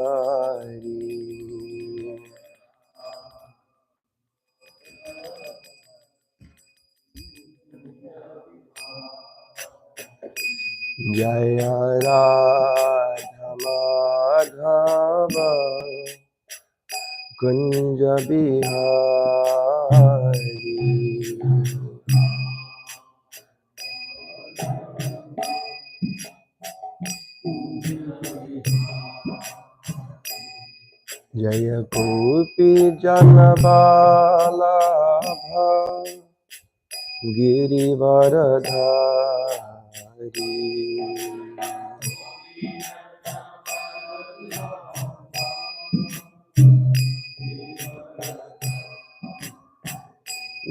Hari. Jaya Radha Madhava Kunja Bihari. Jaya Gopi Janavalabha Girivaradhari.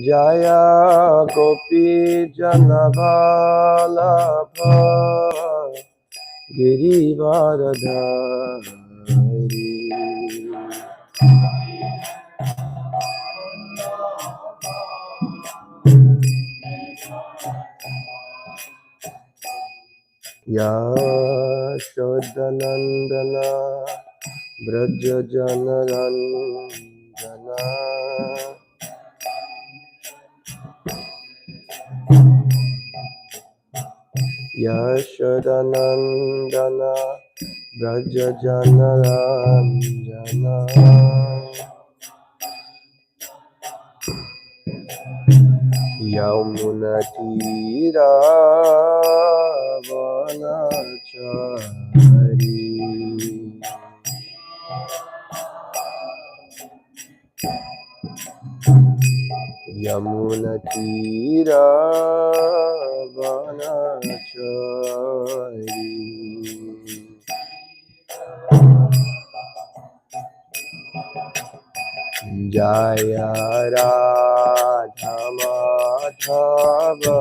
Jaya Gopi Janavalabha Girivaradhari. Yashodanandana Braja Janaranjana Yashodanandana Braja Janaranjana Yamunatira Vanachari. Yamunatira Vanachari. Jaya Radha Madhava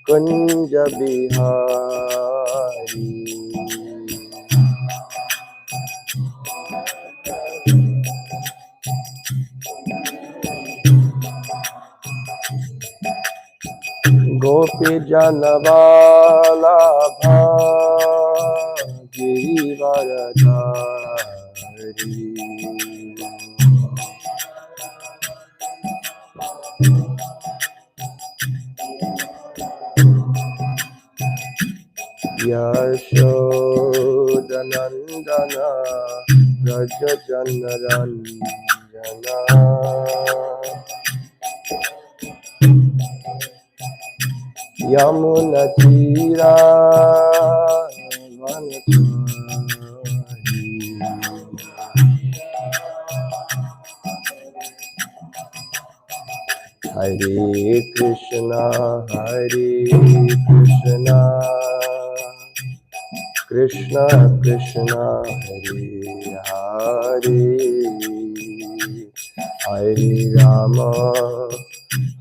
Kunja Bihari. Gopi Janavalabha Girivaradhari. Yashodanandana Raja Janaranjana Yamunatira Vanachari. Hare Krishna Krishna Krishna Hare Hare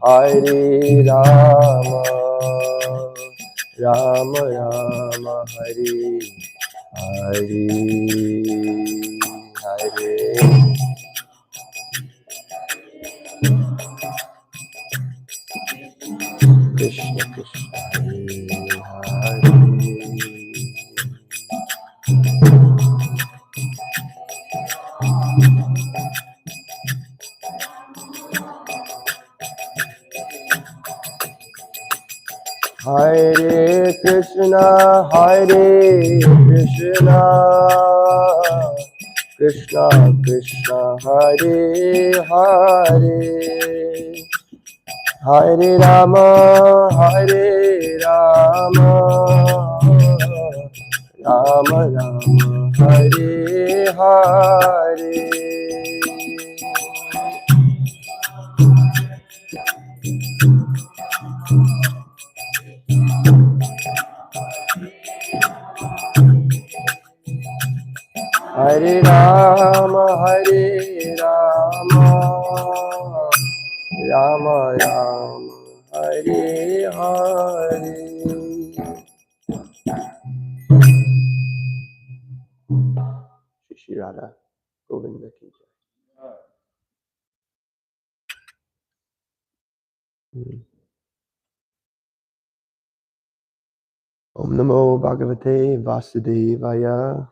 Hare Rama Rama Rama Hare Hare Hare. Krishna Krishna Hare Hare. Hare Krishna Krishna Krishna Hare Hare Hare Rama Rama Rama Hare Hare. Hare Rama Rama Rama Hare Hare. Shri Radha Govinda ki jai. Om Namo Bhagavate Vasudevaya.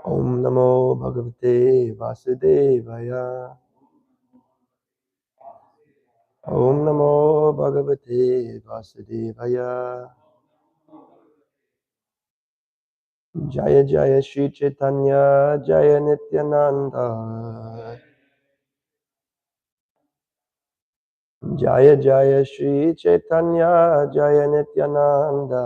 Om Namo Bhagavate Vasudevaya. Om Namo Bhagavate Vasudevaya. Jaya Jaya Shri Chaitanya Jaya Nityananda. Jaya Jaya Shri Chaitanya Jaya Nityananda.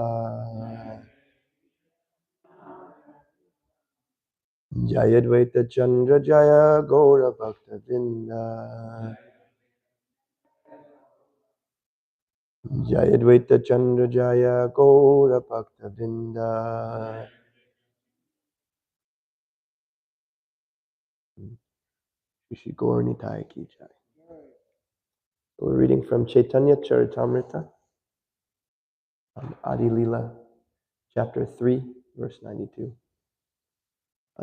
Jaya Dvaita Chandra Jaya Gaura Bhakta Vrinda. Jaya Dvaita Chandra Jaya Gaura Bhakta Vrinda. Shri Gaur Nitai Ki Jai. We're reading from Caitanya-caritāmṛta, Ādi-līlā, chapter 3, verse 92.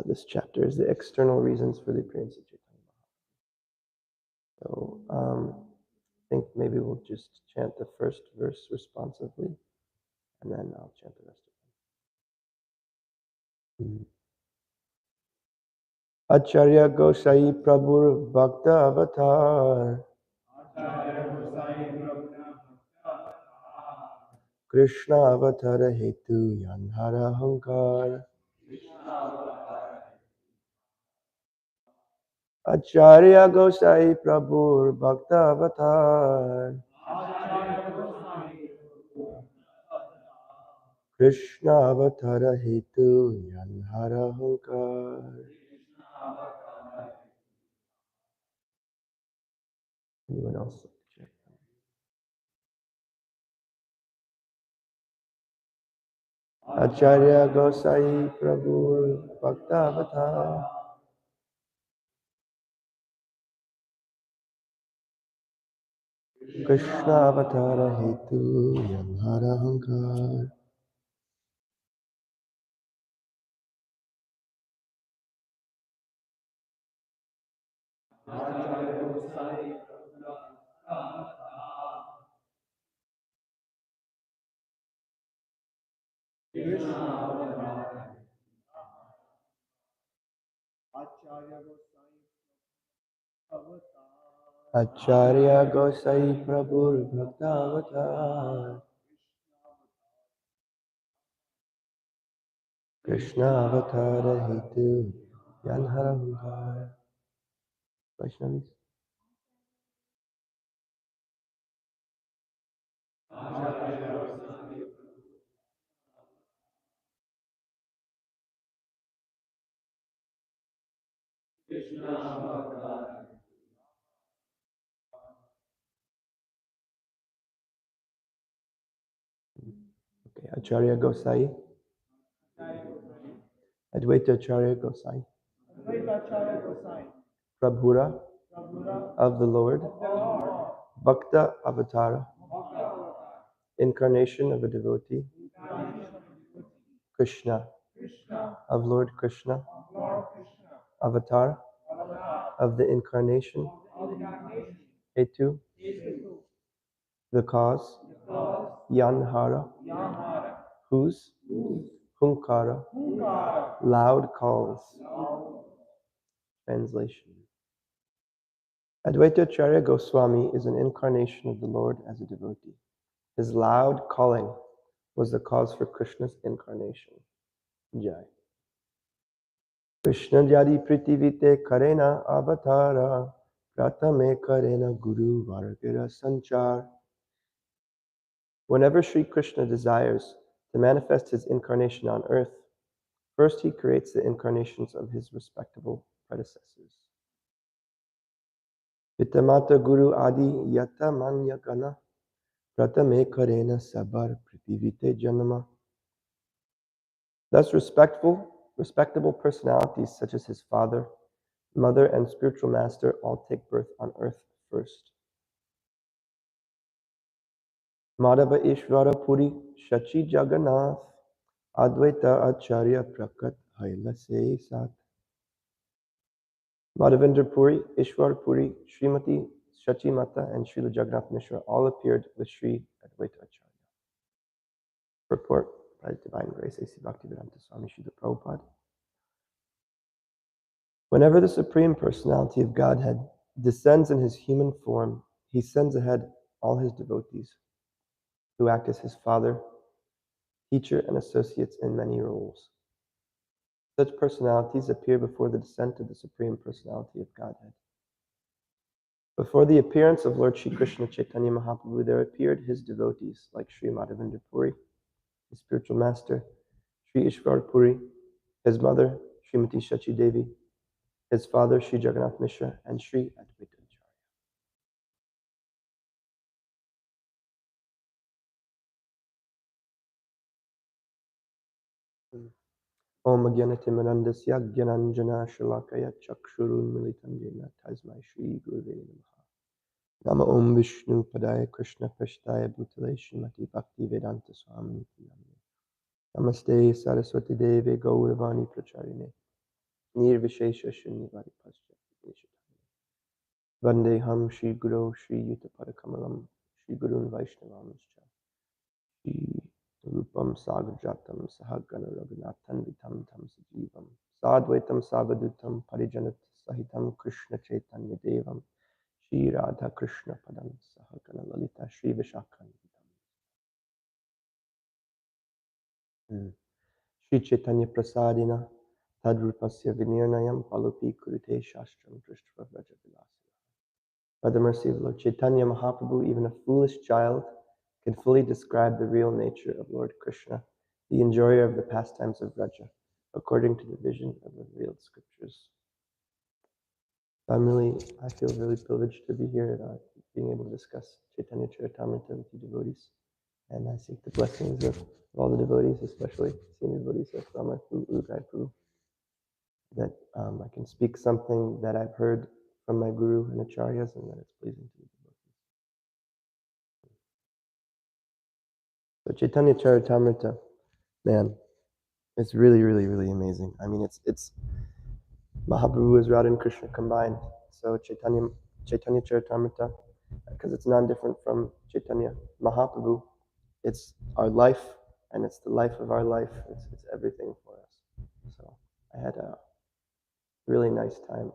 This chapter is the external reasons for the appearance of Chaitanya. So I think maybe we'll just chant the first verse responsively, and then I'll chant the rest of them. Acharya Gosai Prabhur Bhakta Avatar, Krishna Avatara Hetu Yanhara Hankar. Acharya Gosai Prabhur Bhakta Avatar, Krishna Avatara Hetu Yanhara Hankar. Anyone else? Acharya Gosai Prabhur Bhakta Avatar, Krishna Avatara Hetu Yanhara Hankar. Acharya Gosai Prabhur Bhakta Avatar, Krishna Avatara Hetu Yanhara Hankar. Vaishnavis? Okay, Acharya Gosai, Advaita Acharya Gosai, Prabhura of the Lord, Bhakta Avatara, incarnation of a devotee, Krishna, of Lord Krishna, Avatar, of the incarnation, Hetu, the cause, Yanhara, whose, Hunkara, loud calls. Translation. Advaita Acharya Goswami is an incarnation of the Lord as a devotee. His loud calling was the cause for Krishna's incarnation. Jai. Krishna Jadi Pritivite Karena Avatara Pratame Karena Guru Vargira Sanchar. Whenever Sri Krishna desires to manifest his incarnation on earth, first he creates the incarnations of his respectable predecessors. Pitamata Guru Adi Yata Manya Gana Pratame Karena Sabar Pritivite Janama. Thus respectable personalities such as his father, mother, and spiritual master all take birth on earth first. Madhava Ishvara Puri Shachi Jagannath Advaita Acharya Prakat Haila Se Sat. Madhavendra Puri, Ishwar Puri, Srimati Shachi Mata, and Srila Jagannath Mishra all appeared with Sri Advaita Acharya. Purport by Divine Grace A.C. Bhaktivedanta Swami Srila Prabhupada. Whenever the Supreme Personality of Godhead descends in his human form, he sends ahead all his devotees, who act as his father, teacher, and associates in many roles. Such personalities appear before the descent of the Supreme Personality of Godhead. Before the appearance of Lord Shri Krishna Chaitanya Mahaprabhu, there appeared his devotees like Sri Madhavendra Puri, his spiritual master, Sri Ishwar Puri, his mother, Srimati Shachi Devi, his father, Sri Jagannath Mishra, and Sri Advaita Acharya. Om Agyanatimarandasya Gyananjana Shalakaya Chakshurun Militam Jena Tasmai Shri Guruve Namaha. Nama Om Vishnu Padaya Krishna Prashtaya Bhutale Srimati Bhakti Vedanta Swami Namah. Namaste Saraswati Deve Gauravani Pracharine Nirvishesha Shunyavadi Pascha Vandeham Shri Guru Shri Yuta Padakamalam Shri Gurun Vaishnavamscha Shri Rupam Sagrajatam Sahagana Raghunathan Vitam Tam Sajivam Sadvaitam Savadutam Parijanat Sahitam Krishna Chaitanya Devam Shri Radha Krishna Padam Sahagana Lalita Shri Vishakhan Shri Chaitanya Prasadina Tadrupasya Vinirnayam Palupi Kurite Shastram Drishtra Vrajavilasana. By the mercy of Lord Chaitanya Mahaprabhu, even a foolish child can fully describe the real nature of Lord Krishna, the enjoyer of the pastimes of Vraja, according to the vision of the revealed scriptures. I feel really privileged to be here, being able to discuss Caitanya-caritāmṛta with you devotees. And I seek the blessings of all the devotees, especially senior devotees of Rama Prabhu, that I can speak something that I've heard from my guru and acharyas, and that it's pleasing to the devotees. So Caitanya-caritāmṛta, man, it's really, really, really amazing. I mean, it's Mahaprabhu is Radha and Krishna combined. So Caitanya-caritāmṛta, because it's non-different from Chaitanya Mahaprabhu, it's our life, and it's the life of our life. It's everything for us. So I had a really nice time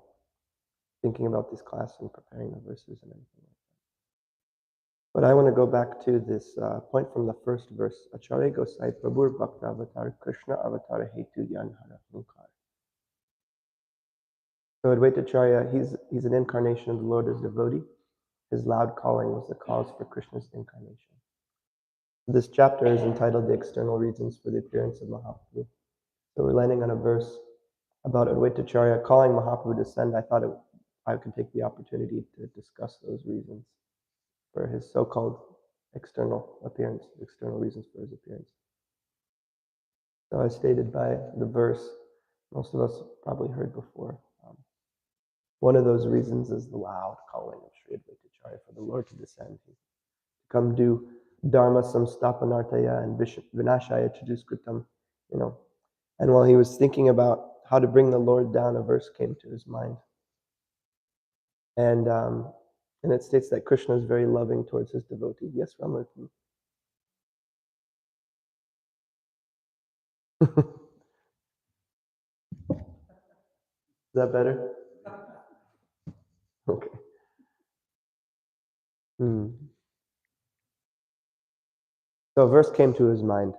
thinking about this class and preparing the verses and everything like that. But I want to go back to this point from the first verse. Acharya Gosai Prabhur Bhakta Avatar Krishna Avatar Hetu Yanhara Munkar. So Advaita Acharya, he's an incarnation of the Lord as devotee. His loud calling was the cause for Krishna's incarnation. This chapter is entitled The External Reasons for the Appearance of Mahaprabhu. So we're landing on a verse about Advaita Acharya calling Mahaprabhu to descend. I thought I could take the opportunity to discuss those reasons for his so-called external appearance, external reasons for his appearance. So as stated by the verse, most of us probably heard before. One of those reasons is the loud calling of Sri Advaita Acharya for the Lord to descend, to come do Dharma samstapanartaya and vinashaya chaduskritam, And while he was thinking about how to bring the Lord down, a verse came to his mind. And it states that Krishna is very loving towards his devotee. Yes, Ramarti. Is that better? Okay. So a verse came to his mind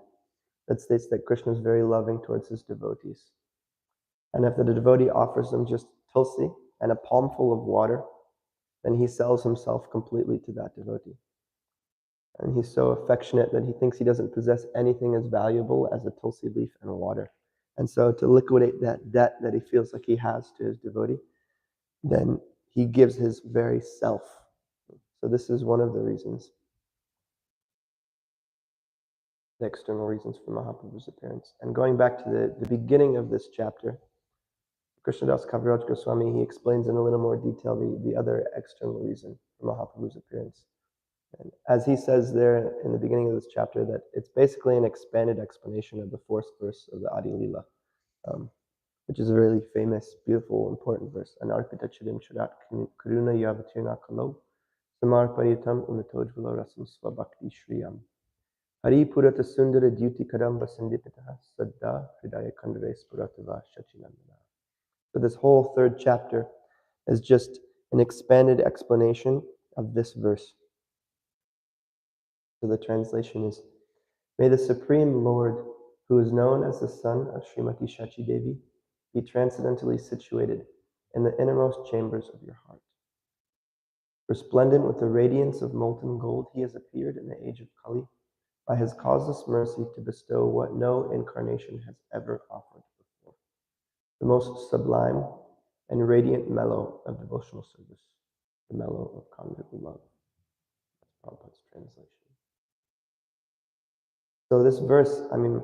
that states that Krishna is very loving towards his devotees. And if the devotee offers them just tulsi and a palmful of water, then he sells himself completely to that devotee. And he's so affectionate that he thinks he doesn't possess anything as valuable as a tulsi leaf and water. And so to liquidate that debt that he feels like he has to his devotee, then he gives his very self. So this is one of the reasons, the external reasons for Mahaprabhu's appearance. And going back to the beginning of this chapter, Krishnadas Kaviraj Goswami, he explains in a little more detail the other external reason for Mahaprabhu's appearance. And as he says there in the beginning of this chapter, that it's basically an expanded explanation of the fourth verse of the Ādi-līlā, which is a really famous, beautiful, important verse. Anarpita chidim charat karuna yavatirna kalo samarparitam unatojvalo rasam svabhakti shriyam hari purata sundara duty kadamba sandipitaha saddha hridaya kandare spuratava shachinandana. So this whole third chapter is just an expanded explanation of this verse. So the translation is, may the Supreme Lord, who is known as the son of Srimati Shachi Devi, be transcendently situated in the innermost chambers of your heart. Resplendent with the radiance of molten gold, he has appeared in the age of Kali by his causeless mercy to bestow what no incarnation has ever offered before, the most sublime and radiant mellow of devotional service, the mellow of conjugal love. That's Prabhupada's translation. So this verse, I mean,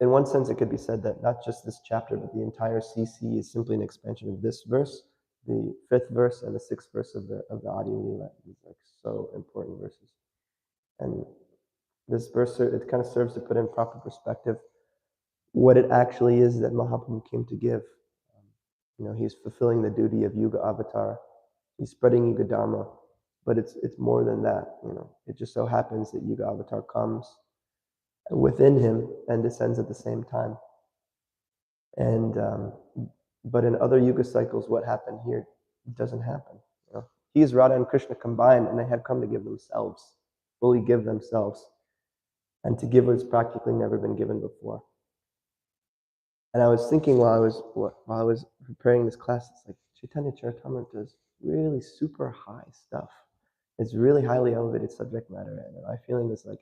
in one sense, it could be said that not just this chapter, but the entire CC is simply an expansion of this verse, the 5th verse and the 6th verse of the Ādi-līlā. These are so important verses. And this verse, it kind of serves to put in proper perspective what it actually is that Mahaprabhu came to give. He's fulfilling the duty of Yuga Avatar. He's spreading Yuga Dharma, but it's more than that. It just so happens that Yuga Avatar comes within him and descends at the same time. And but in other Yuga cycles, what happened here doesn't happen. He is Radha and Krishna combined, and they have come to give themselves, fully give themselves, and to give what's practically never been given before. And I was thinking while I was preparing this class, it's like Caitanya-caritāmṛta is really super high stuff. It's really highly elevated subject matter, and my feeling is like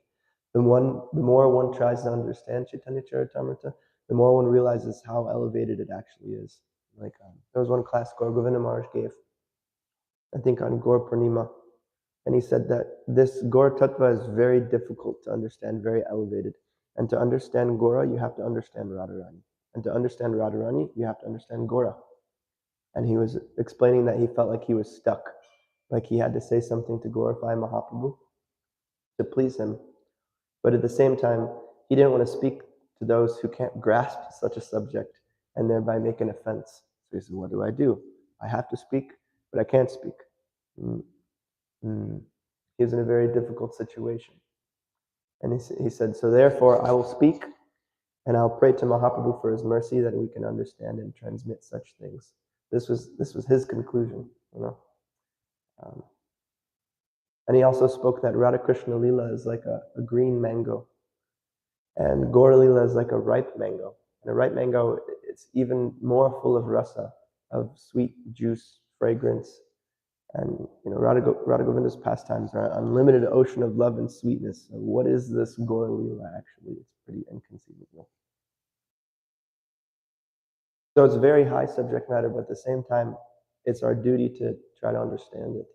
the more one tries to understand Caitanya-caritāmṛta, the more one realizes how elevated it actually is. Like there was one class Gaurachanda Maharaj gave, I think on Gaur Purnima, and he said that this Gaur Tattva is very difficult to understand, very elevated. And to understand Gaura, you have to understand Radharani. And to understand Radharani, you have to understand Gaura. And he was explaining that he felt like he was stuck, like he had to say something to glorify Mahaprabhu, to please him. But at the same time, he didn't want to speak to those who can't grasp such a subject and thereby make an offense. So he said, what do? I have to speak, but I can't speak. He was in a very difficult situation. And he said, so therefore I will speak, and I'll pray to Mahaprabhu for his mercy that we can understand and transmit such things. This was his conclusion, And he also spoke that Radha Krishna Lila is like a green mango, and Gaur Lila is like a ripe mango. And a ripe mango, it's even more full of rasa, of sweet juice, fragrance. And Radha Govinda's pastimes are an unlimited ocean of love and sweetness. So what is this Gaur Lila actually? It's pretty inconceivable. So it's very high subject matter, but at the same time, it's our duty to try to understand it.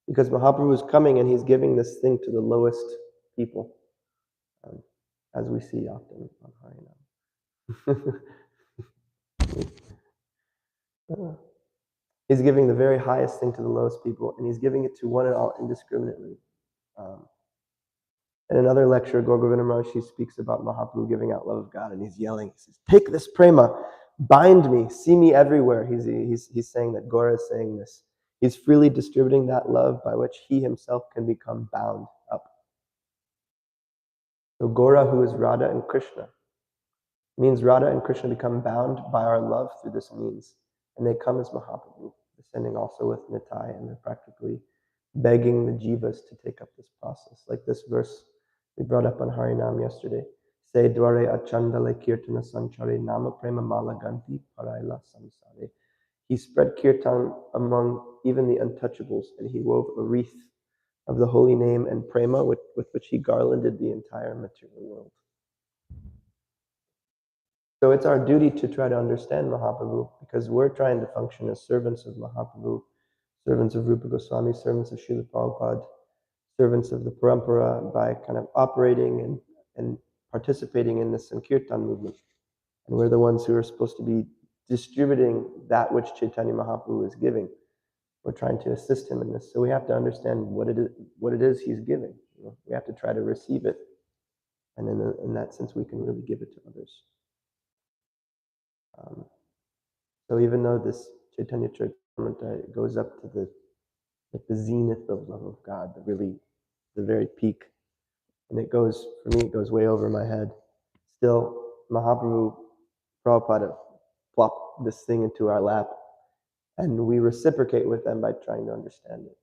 Because Mahaprabhu is coming and he's giving this thing to the lowest people, as we see often on Harinam. He's giving the very highest thing to the lowest people, and he's giving it to one and all indiscriminately. In another lecture, Gaur Govinda Maharaj speaks about Mahaprabhu giving out love of God, and he's yelling, he says, take this prema, bind me, see me everywhere. He's saying that Gaura is saying this. He's freely distributing that love by which he himself can become bound up. So Gaura, who is Radha and Krishna, means Radha and Krishna become bound by our love through this means. And they come as Mahaprabhu, descending also with Nitai, and they're practically begging the jivas to take up this process. Like this verse we brought up on Harinam yesterday. Say dware achandale kirtana sanchare nama prema malaganti paraila samsare. He spread kirtan among even the untouchables, and he wove a wreath of the holy name and prema with which he garlanded the entire material world. So it's our duty to try to understand Mahaprabhu, because we're trying to function as servants of Mahaprabhu, servants of Rupa Goswami, servants of Srila Prabhupada, servants of the Parampara, by kind of operating and participating in the Sankirtan movement. And we're the ones who are supposed to be distributing that which Chaitanya Mahaprabhu is giving. We're trying to assist him in this. So we have to understand what it is he's giving. We have to try to receive it. And in that sense, we can really give it to others. So even though this Caitanya-caritāmṛta goes up to the zenith of love of God, the very peak, and for me, it goes way over my head. Still, Mahaprabhu, Prabhupada plop this thing into our lap, and we reciprocate with them by trying to understand it.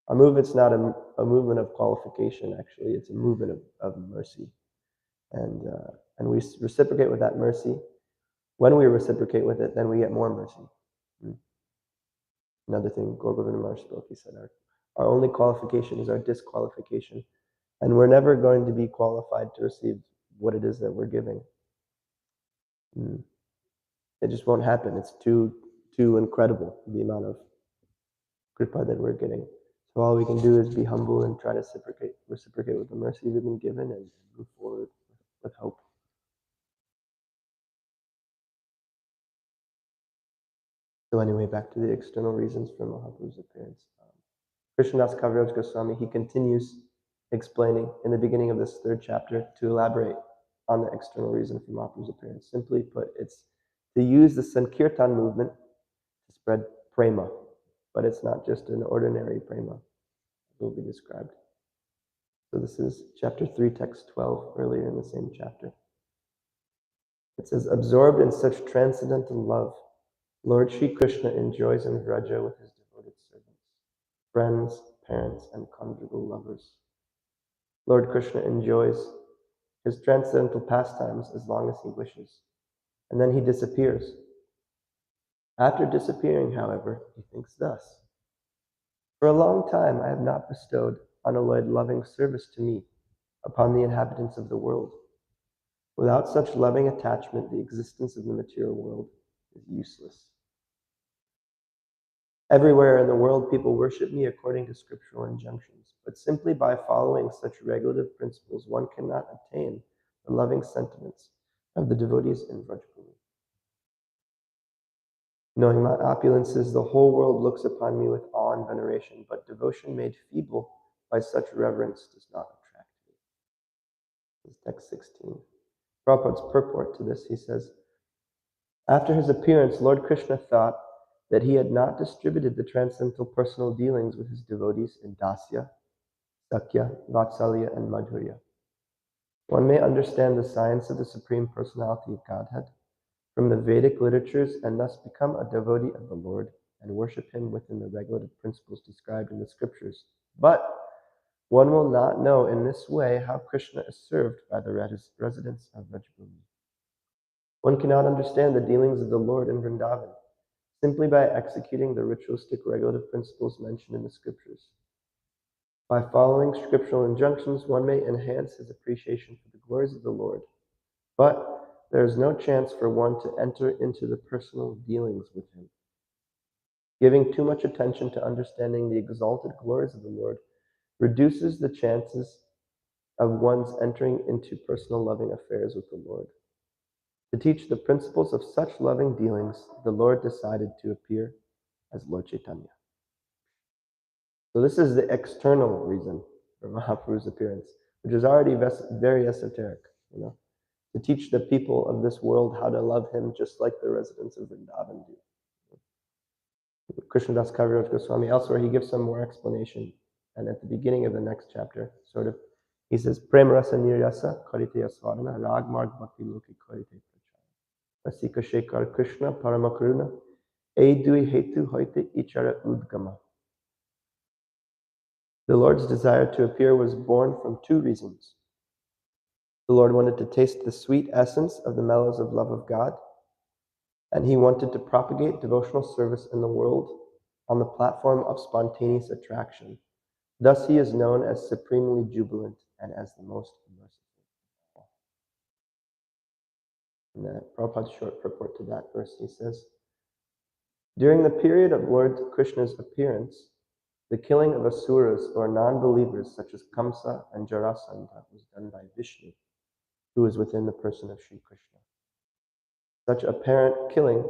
Our movement's not a movement of qualification, actually. It's a movement of mercy. And we reciprocate with that mercy. When we reciprocate with it, then we get more mercy. Another thing Gaurachanda Maharaj spoke, he said, our only qualification is our disqualification. And we're never going to be qualified to receive what it is that we're giving. It just won't happen. It's too incredible, the amount of kripa that we're getting. So all we can do is be humble and try to reciprocate with the mercy we've been given and move forward with hope. So anyway, back to the external reasons for Mahaprabhu's appearance. Krishnadas Kaviraj Goswami, he continues explaining in the beginning of this third chapter to elaborate on the external reason for Mahaprabhu's appearance. Simply put, it's to use the Sankirtan movement to spread prema, but it's not just an ordinary prema. It will be described. So this is chapter 3, text 12, earlier in the same chapter. It says, absorbed in such transcendental love, Lord Sri Krishna enjoys in Vraja with his devoted servants, friends, parents, and conjugal lovers. Lord Krishna enjoys his transcendental pastimes as long as he wishes, and then he disappears. After disappearing, however, he thinks thus, for a long time I have not bestowed unalloyed loving service to me upon the inhabitants of the world. Without such loving attachment, the existence of the material world is useless. Everywhere in the world, people worship me according to scriptural injunctions, but simply by following such regulative principles, one cannot attain the loving sentiments of the devotees in Vrajabhumi. Knowing my opulences, the whole world looks upon me with awe and veneration, but devotion made feeble by such reverence does not attract me. This is text 16. Prabhupada's purport to this, he says, after his appearance, Lord Krishna thought that he had not distributed the transcendental personal dealings with his devotees in Dasya, Sakya, Vatsalya, and Madhurya. One may understand the science of the Supreme Personality of Godhead from the Vedic literatures and thus become a devotee of the Lord and worship him within the regulative principles described in the scriptures. But one will not know in this way how Krishna is served by the residents of Vrajabhumi. One cannot understand the dealings of the Lord in Vrindavan simply by executing the ritualistic regulative principles mentioned in the scriptures. By following scriptural injunctions, one may enhance his appreciation for the glories of the Lord, but there is no chance for one to enter into the personal dealings with him. Giving too much attention to understanding the exalted glories of the Lord reduces the chances of one's entering into personal loving affairs with the Lord. To teach the principles of such loving dealings, the Lord decided to appear as Lord Chaitanya. So this is the external reason for Mahaprabhu's appearance, which is already very esoteric, to teach the people of this world how to love him just like the residents of Vrindavan do. Krishnadas Kaviraj Goswami, elsewhere, he gives some more explanation. And at the beginning of the next chapter, he says, Prem rasa niryasa kariteya swarana rag marg bhakti loki karite prachara. Rasika Shekar Krishna Paramakaruna Eidui Hetu Hoite Ichara Udgama. The Lord's desire to appear was born from two reasons. The Lord wanted to taste the sweet essence of the mellows of love of God, and he wanted to propagate devotional service in the world on the platform of spontaneous attraction. Thus he is known as supremely jubilant and as the most merciful. In Prabhupada's short purport to that verse, he says, during the period of Lord Krishna's appearance, the killing of asuras or non-believers such as Kamsa and Jarasandha was done by Vishnu, who is within the person of Sri Krishna. Such apparent killing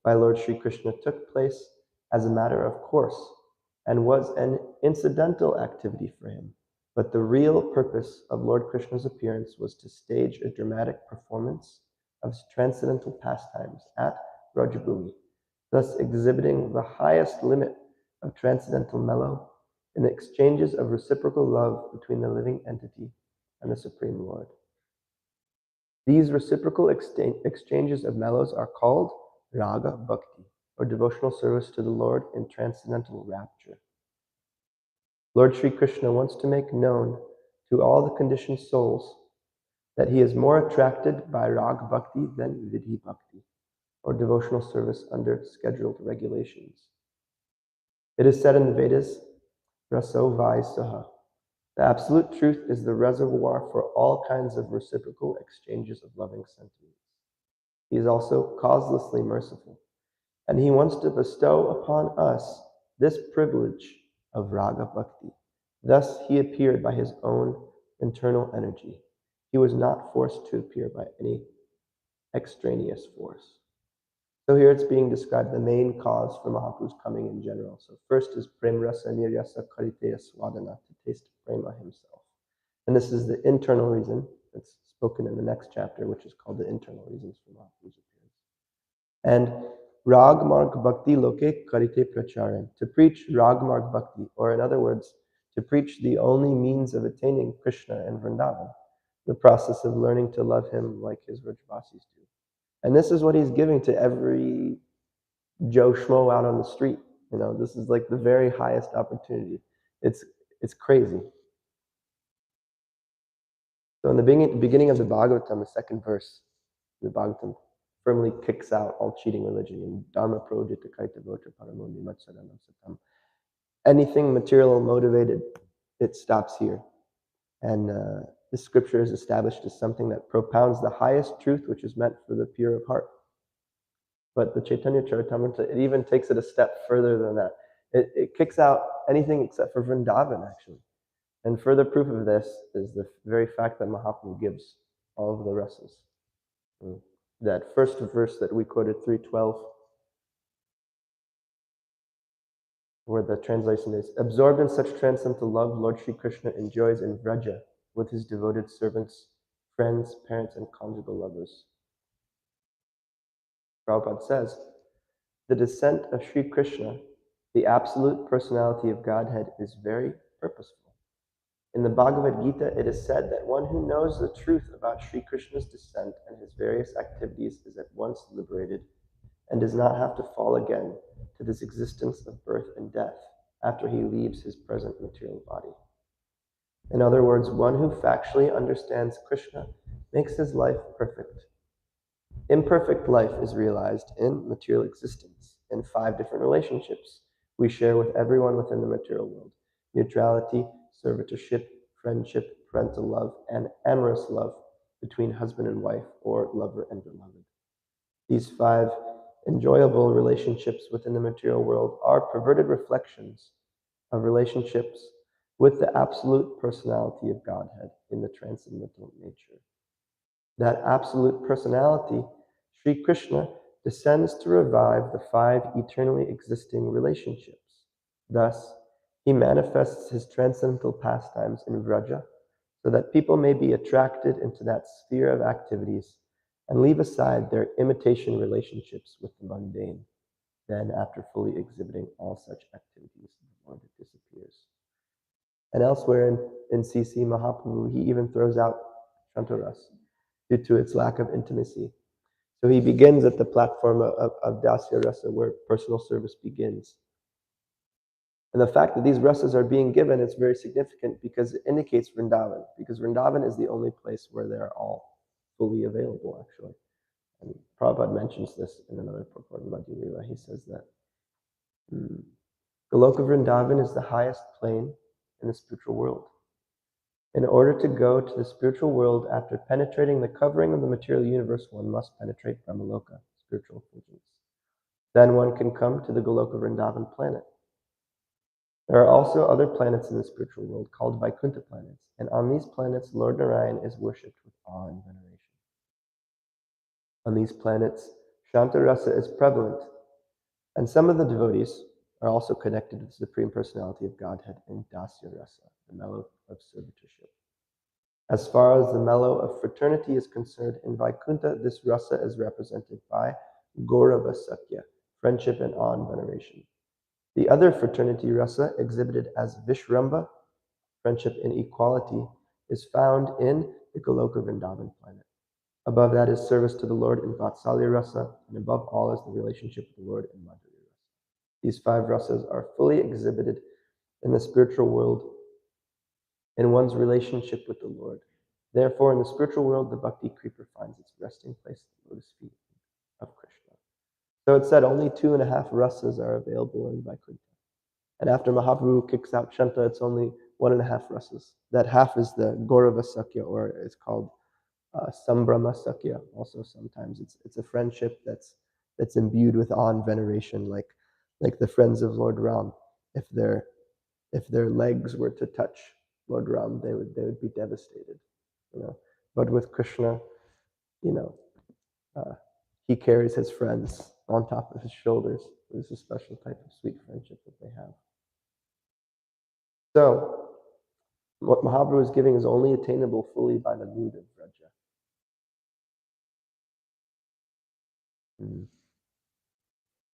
by Lord Sri Krishna took place as a matter of course and was an incidental activity for him. But the real purpose of Lord Krishna's appearance was to stage a dramatic performance of transcendental pastimes at Vrajabhumi, thus exhibiting the highest limit of transcendental mellow in the exchanges of reciprocal love between the living entity and the Supreme Lord. These reciprocal exchanges of mellows are called raga bhakti, or devotional service to the Lord in transcendental rapture. Lord Sri Krishna wants to make known to all the conditioned souls that he is more attracted by rag bhakti than vidhi bhakti, or devotional service under scheduled regulations. It is said in the Vedas, raso vai saha. The absolute truth is the reservoir for all kinds of reciprocal exchanges of loving sentiments. He is also causelessly merciful, and he wants to bestow upon us this privilege of raga bhakti. Thus, he appeared by his own internal energy. He was not forced to appear by any extraneous force. So here it's being described the main cause for Mahaprabhu's coming in general. So first is prem rasa niryasa kariteya swadana, to taste prema himself. And this is the internal reason that's spoken in the next chapter, which is called the internal reasons for Mahaprabhu's appearance. And rag marg bhakti loke karite pracharan, to preach rag marg bhakti, or in other words, to preach the only means of attaining Krishna and Vrindavan, the process of learning to love him like his Vrajvasis do. And this is what he's giving to every Joe Schmo out on the street. You know, this is like the very highest opportunity. It's crazy. So in the beginning of the Bhagavatam, the second verse, the Bhagavatam firmly kicks out all cheating religion. In Dharma prodita kaita votra paramundi matsaranam satam. Anything material motivated, it stops here. And this scripture is established as something that propounds the highest truth, which is meant for the pure of heart. But the Caitanya-caritāmṛta, it even takes it a step further than that. It kicks out anything except for Vrindavan, actually. And further proof of this is the very fact that Mahaprabhu gives all of the rasas. That first verse that we quoted, 3:12, where the translation is, absorbed in such transcendental love, Lord Sri Krishna enjoys in Vraja with his devoted servants, friends, parents, and conjugal lovers. Prabhupada says, the descent of Sri Krishna, the absolute personality of Godhead, is very purposeful. In the Bhagavad Gita, it is said that one who knows the truth about Sri Krishna's descent and his various activities is at once liberated and does not have to fall again to this existence of birth and death after he leaves his present material body. In other words, one who factually understands Krishna makes his life perfect. Imperfect life is realized in material existence in 5 different relationships we share with everyone within the material world: neutrality, servitorship, friendship, parental love, and amorous love between husband and wife, or lover and beloved. These 5 enjoyable relationships within the material world are perverted reflections of relationships with the absolute personality of Godhead in the transcendental nature. That absolute personality, Sri Krishna, descends to revive the 5 eternally existing relationships. Thus, he manifests his transcendental pastimes in Vraja so that people may be attracted into that sphere of activities and leave aside their imitation relationships with the mundane. Then, after fully exhibiting all such activities, the Lord disappears. And elsewhere in CC Mahaprabhu, he even throws out Shantaras due to its lack of intimacy. So he begins at the platform of Dasya Rasa, where personal service begins. And the fact that these rasas are being given is very significant because it indicates Vrindavan, because Vrindavan is the only place where they're all fully available, actually. And Prabhupada mentions this in another purport of Ādi-līlā. He says that Goloka Vrindavan is the highest plane in the spiritual world. In order to go to the spiritual world after penetrating the covering of the material universe, one must penetrate Brahmaloka, spiritual effulgence. Then one can come to the Goloka Vrindavan planet. There are also other planets in the spiritual world called Vaikuntha planets, and on these planets, Lord Narayan is worshipped with awe and veneration. On these planets, Shanta Rasa is prevalent, and some of the devotees are also connected to the Supreme Personality of Godhead in Dasya Rasa, the mellow of servitorship. As far as the mellow of fraternity is concerned, in Vaikuntha, this rasa is represented by Gaurava Sakya, friendship and awe and veneration. The other fraternity rasa, exhibited as Vishramba, friendship and equality, is found in the Goloka Vrindavan planet. Above that is service to the Lord in Vatsalya Rasa, and above all is the relationship with the Lord in Madhurya Rasa. These 5 rasas are fully exhibited in the spiritual world in one's relationship with the Lord. Therefore, in the spiritual world, the bhakti creeper finds its resting place at the lotus feet of Krishna. So it said only 2.5 rasas are available in Vaikuntha. And after Mahaprabhu kicks out Shanta, it's only 1.5 rasas. That half is the Gaurava Sakya, or it's called Sambrahma Sakya. Also, sometimes it's a friendship that's imbued with awe and veneration, like the friends of Lord Ram. If their legs were to touch Lord Ram, they would be devastated, you know. But with Krishna, you know, he carries his friends on top of his shoulders. There's a special type of sweet friendship that they have. So, what Mahaprabhu is giving is only attainable fully by the mood of Vraja.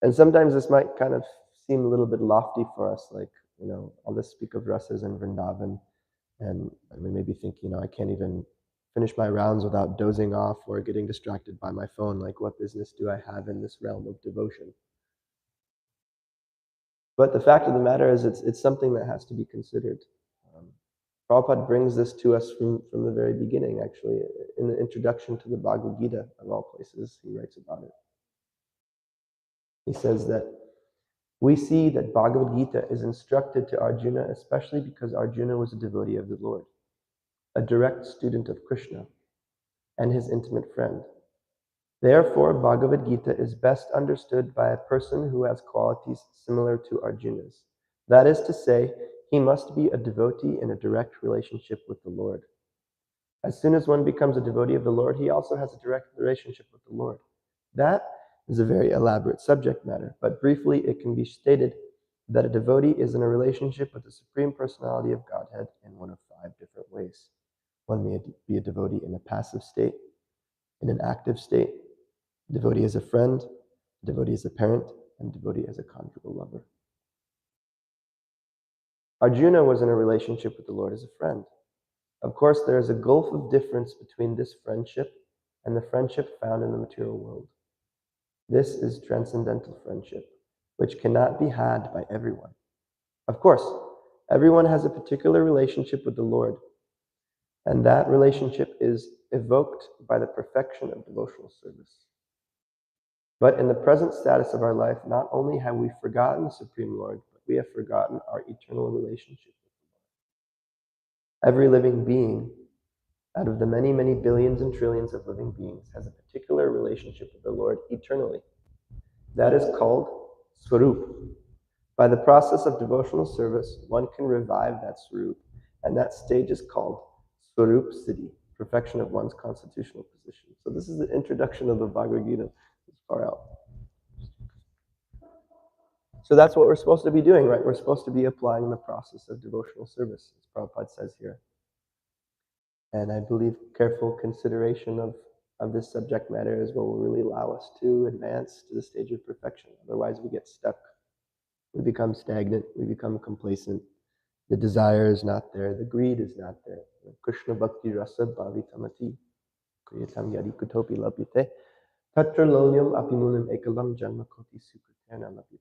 And sometimes this might kind of seem a little bit lofty for us, like, you know, I'll just speak of rasas in Vrindavan, and we may be thinking, you know, I can't even finish my rounds without dozing off or getting distracted by my phone. Like, what business do I have in this realm of devotion? But the fact of the matter is, it's something that has to be considered. Prabhupada brings this to us from the very beginning, actually. In the introduction to the Bhagavad Gita, of all places, he writes about it. He says that we see that Bhagavad Gita is instructed to Arjuna, especially because Arjuna was a devotee of the Lord, a direct student of Krishna, and his intimate friend. Therefore, Bhagavad Gita is best understood by a person who has qualities similar to Arjuna's. That is to say, he must be a devotee in a direct relationship with the Lord. As soon as one becomes a devotee of the Lord, he also has a direct relationship with the Lord. That is a very elaborate subject matter, but briefly it can be stated that a devotee is in a relationship with the Supreme Personality of Godhead in one of 5 different ways. One may be a devotee in a passive state, in an active state, devotee as a friend, devotee as a parent, and devotee as a conjugal lover. Arjuna was in a relationship with the Lord as a friend. Of course, there is a gulf of difference between this friendship and the friendship found in the material world. This is transcendental friendship, which cannot be had by everyone. Of course, everyone has a particular relationship with the Lord, and that relationship is evoked by the perfection of devotional service. But in the present status of our life, not only have we forgotten the Supreme Lord, but we have forgotten our eternal relationship with the Lord. Every living being, out of the many, many billions and trillions of living beings, has a particular relationship with the Lord eternally. That is called Swarup. By the process of devotional service, one can revive that Swarup, and that stage is called Swarup Siddhi, perfection of one's constitutional position. So this is the introduction of the Bhagavad Gita. It's far out. So that's what we're supposed to be doing, right? We're supposed to be applying the process of devotional service, as Prabhupada says here. And I believe careful consideration of this subject matter is what will really allow us to advance to the stage of perfection. Otherwise, we get stuck. We become stagnant. We become complacent. The desire is not there. The greed is not there. Krishna bhakti rasa bhavitamati kriyatam yadi kutopi labhyate tatra lolyam apimulim ekalam janma koti sukriterna labhyate.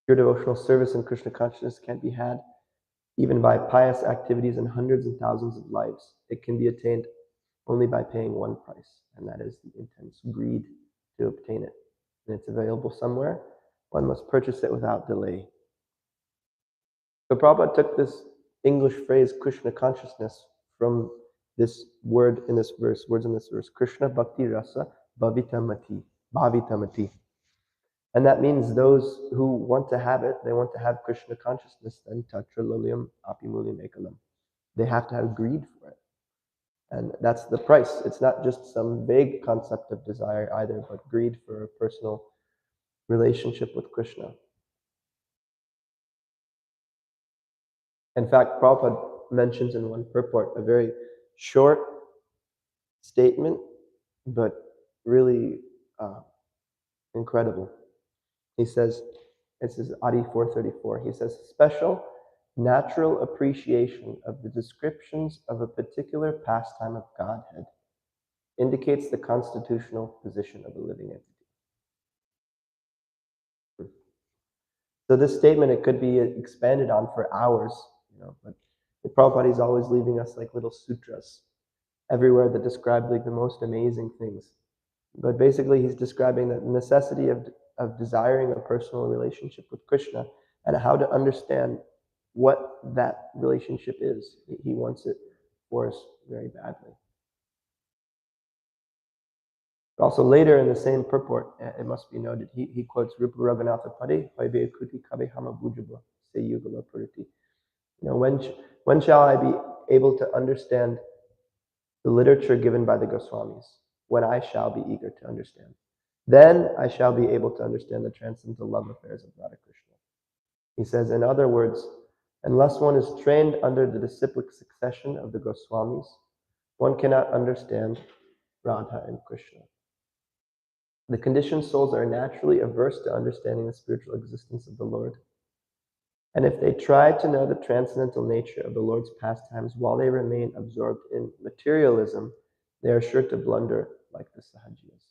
Pure devotional service in Krishna consciousness can't be had even by pious activities in hundreds and thousands of lives. It can be attained only by paying one price, and that is the intense greed to obtain it. And it's available somewhere. One must purchase it without delay. So Prabhupada took this English phrase, Krishna consciousness, from this word in this verse, words in this verse, Krishna bhakti rasa bhavitamati. And that means those who want to have it, they want to have Krishna consciousness, then tatra lolyam apimulyam ekalam. They have to have greed for it. And that's the price. It's not just some vague concept of desire either, but greed for a personal relationship with Krishna. In fact, Prabhupada mentions in one purport a very short statement, but really incredible. He says, this is Adi 434, he says, special natural appreciation of the descriptions of a particular pastime of Godhead indicates the constitutional position of a living entity. So this statement, it could be expanded on for hours, but the Prabhupada is always leaving us like little sutras everywhere that describe like the most amazing things. But basically he's describing the necessity of desiring a personal relationship with Krishna and how to understand what that relationship is. He wants it for us very badly. But also later in the same purport, it must be noted, he quotes Rupa Raghunatha Pade, Hoibe Kuti Kabe Hama Bujaba, Se Yugala Puriti. When shall I be able to understand the literature given by the Goswamis? When I shall be eager to understand. Then I shall be able to understand the transcendental love affairs of Radha Krishna. He says, in other words, unless one is trained under the disciplic succession of the Goswamis, one cannot understand Radha and Krishna. The conditioned souls are naturally averse to understanding the spiritual existence of the Lord. And if they try to know the transcendental nature of the Lord's pastimes while they remain absorbed in materialism, they are sure to blunder like the Sahajiyas.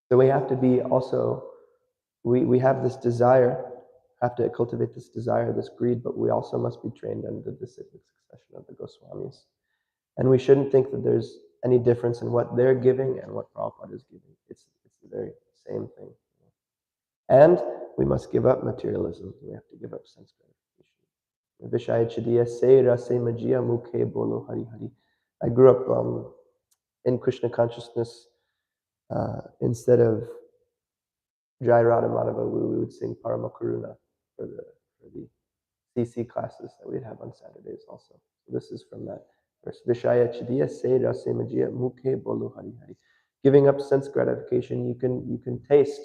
So we have to be also, we have this desire, have to cultivate this desire, this greed, but we also must be trained under the disciplic succession of the Goswamis. And we shouldn't think that there's any difference in what they're giving and what Prabhupada is giving. It's the very same thing. And we must give up materialism. We have to give up sense gratification. Vishaya Chadiya Se Rase Majiya Mukhe Bolo Hari Hari. I grew up in Krishna consciousness. Instead of Jaya Radha Madhava, we would sing Parama Karuna for the CC classes that we'd have on Saturdays also. So this is from that verse. Vishaya Chadiya Se Rase Majiya Mukhe Bolo Hari Hari. Giving up sense gratification, you can taste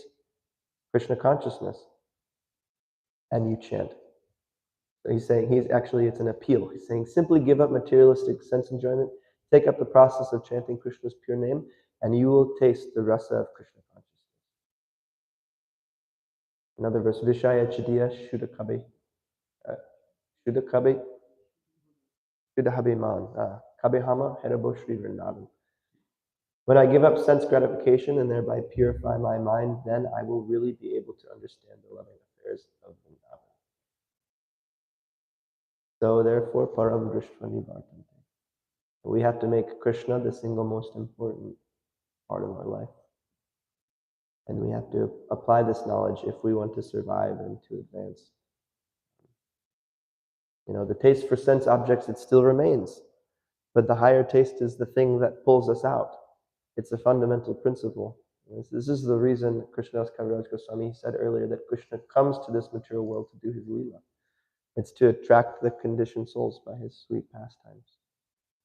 Krishna consciousness and you chant. So he's saying, it's an appeal. He's saying, simply give up materialistic sense enjoyment, take up the process of chanting Krishna's pure name, and you will taste the rasa of Krishna consciousness. Another verse, Vishaya Chadiya Shuddha Kabe. Shuddha Kabe? Shuddha Habe Man. Kabe Hama Herabo Shri Vrindavan. When I give up sense gratification and thereby purify my mind, then I will really be able to understand the loving affairs of Vrindavan. So therefore, Param Drishtva Nivartante. We have to make Krishna the single most important part of our life. And we have to apply this knowledge if we want to survive and to advance. The taste for sense objects, it still remains. But the higher taste is the thing that pulls us out. It's a fundamental principle. This is the reason Krishnadas Kaviraj Goswami said earlier that Krishna comes to this material world to do his Leela. It's to attract the conditioned souls by his sweet pastimes.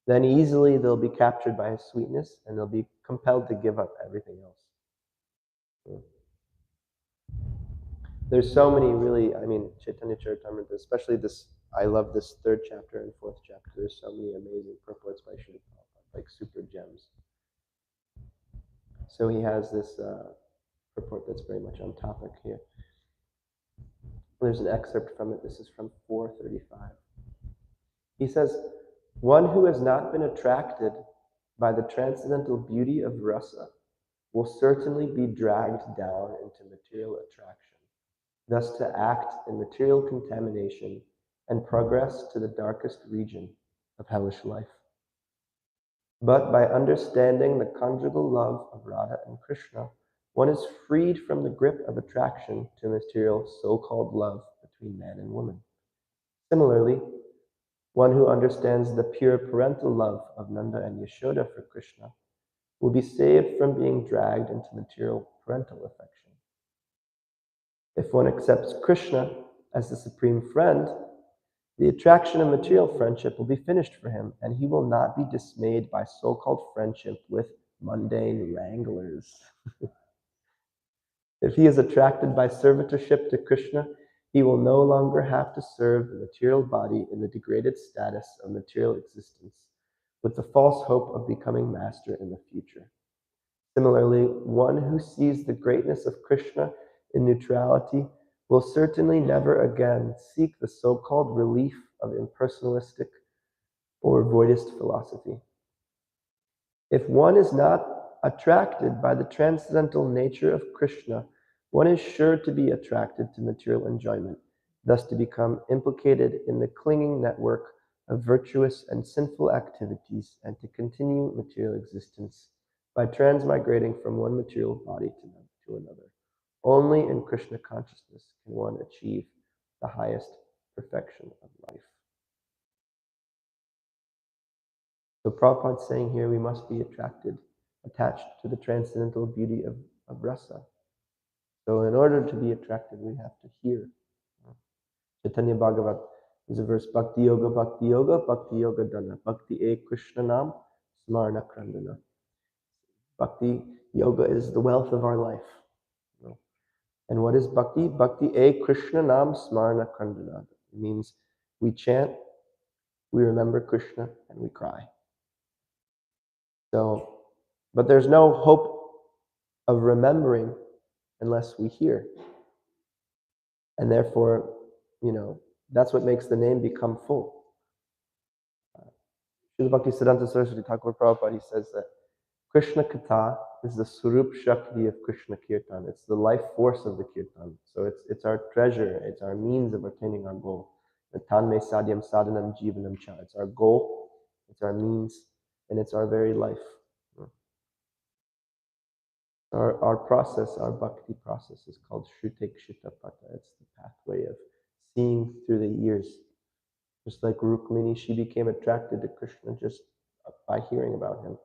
Then easily they'll be captured by his sweetness and they'll be compelled to give up everything else. There's so many really, Caitanya-caritāmṛta, especially this, I love this 3rd chapter and 4th chapter. There's so many amazing purports by Srila Prabhupada, like super gems. So he has this purport that's very much on topic here. There's an excerpt from it. This is from 435. He says, one who has not been attracted by the transcendental beauty of rasa will certainly be dragged down into material attraction, thus to act in material contamination and progress to the darkest region of hellish life. But by understanding the conjugal love of Radha and Krishna, one is freed from the grip of attraction to material so-called love between man and woman. Similarly, one who understands the pure parental love of Nanda and Yashoda for Krishna will be saved from being dragged into material parental affection. If one accepts Krishna as the supreme friend, the attraction of material friendship will be finished for him, and he will not be dismayed by so-called friendship with mundane wranglers. If he is attracted by servitorship to Krishna, he will no longer have to serve the material body in the degraded status of material existence, with the false hope of becoming master in the future. Similarly, one who sees the greatness of Krishna in neutrality will certainly never again seek the so-called relief of impersonalistic or voidist philosophy. If one is not attracted by the transcendental nature of Krishna, one is sure to be attracted to material enjoyment, thus to become implicated in the clinging network of virtuous and sinful activities and to continue material existence by transmigrating from one material body to another. Only in Krishna consciousness can one achieve the highest perfection of life. So Prabhupada's saying here we must be attached to the transcendental beauty of rasa. So in order to be attracted, we have to hear. Chaitanya Bhagavat, there's a verse, Bhakti Yoga, Bhakti Yoga, Bhakti Yoga Dana, Bhakti E Krishna Nam, Smarna Krandana. Bhakti Yoga is the wealth of our life. And what is Bhakti? Bhakti E Krishna Nam, Smarna Krandana. It means we chant, we remember Krishna, and we cry. So, but there's no hope of remembering unless we hear. And therefore, that's what makes the name become full. Srila Bhaktisiddhanta Saraswati Thakur Prabhupada, he says that Krishna Katha is the Surup Shakti of Krishna Kirtan. It's the life force of the Kirtan. So it's our treasure, it's our means of attaining our goal. Tanme Sadhyam Sadhanam Jivanam Cha. It's our goal, it's our means, and it's our very life. Our process, our bhakti process is called Shrutekshitapata. It's the pathway of seeing through the ears. Just like Rukmini, she became attracted to Krishna just by hearing about him.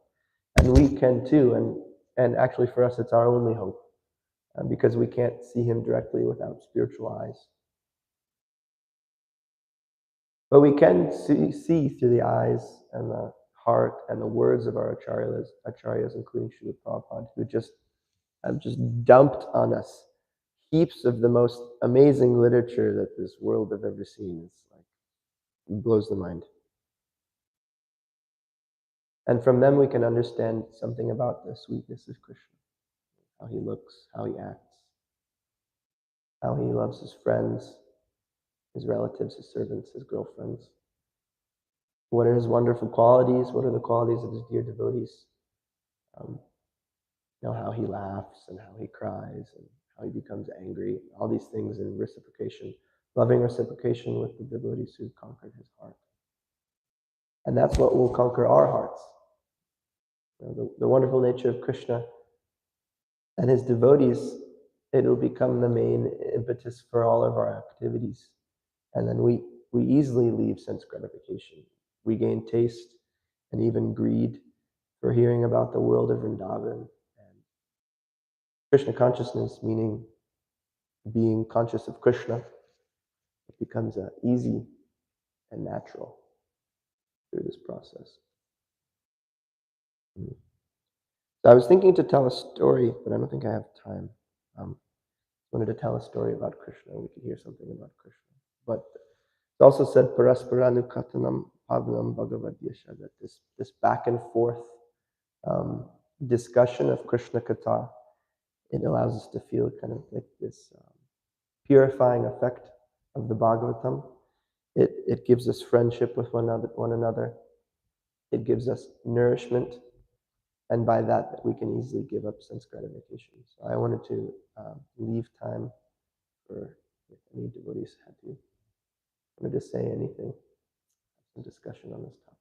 And we can too, and actually for us it's our only hope, because we can't see him directly without spiritual eyes. But we can see through the eyes and the heart and the words of our acharyas, including Srila Prabhupada, who have just dumped on us heaps of the most amazing literature that this world have ever seen. It blows the mind. And from them we can understand something about the sweetness of Krishna, how he looks, how he acts, how he loves his friends, his relatives, his servants, his girlfriends. What are his wonderful qualities? What are the qualities of his dear devotees? How he laughs and how he cries and how he becomes angry. All these things in reciprocation, loving reciprocation with the devotees who conquered his heart. And that's what will conquer our hearts. The wonderful nature of Krishna and his devotees, it'll become the main impetus for all of our activities. And then we easily leave sense gratification. We gain taste and even greed for hearing about the world of Vrindavan. And Krishna consciousness, meaning being conscious of Krishna, it becomes easy and natural through this process. So I was thinking to tell a story, but I don't think I have time. I wanted to tell a story about Krishna. We could hear something about Krishna. But it's also said, Parasparanukathanam Pavnam Bhagavad-yasha, that this back and forth discussion of Krishna Katha, it allows us to feel kind of like this purifying effect of the Bhagavatam. It gives us friendship with one another. It gives us nourishment. And by that we can easily give up sense gratification. So I wanted to leave time for if any devotees wanted to say anything, some discussion on this topic.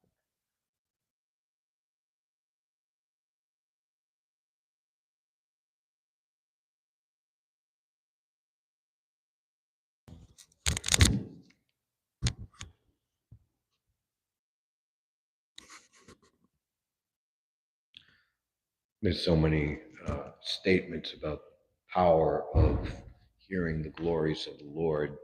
There's so many statements about power of hearing the glories of the Lord.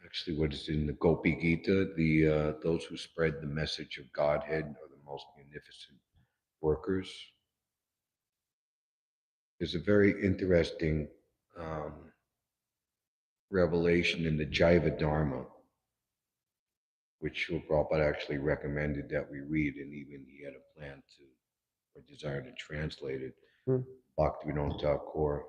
Actually, what is in the Gopi Gita, those who spread the message of Godhead are the most munificent workers. There's a very interesting revelation in the Jaya Dharma, which Srila Prabhupada actually recommended that we read, and even he had a plan to, or desire to translate it. Bhaktivinoda Thakur,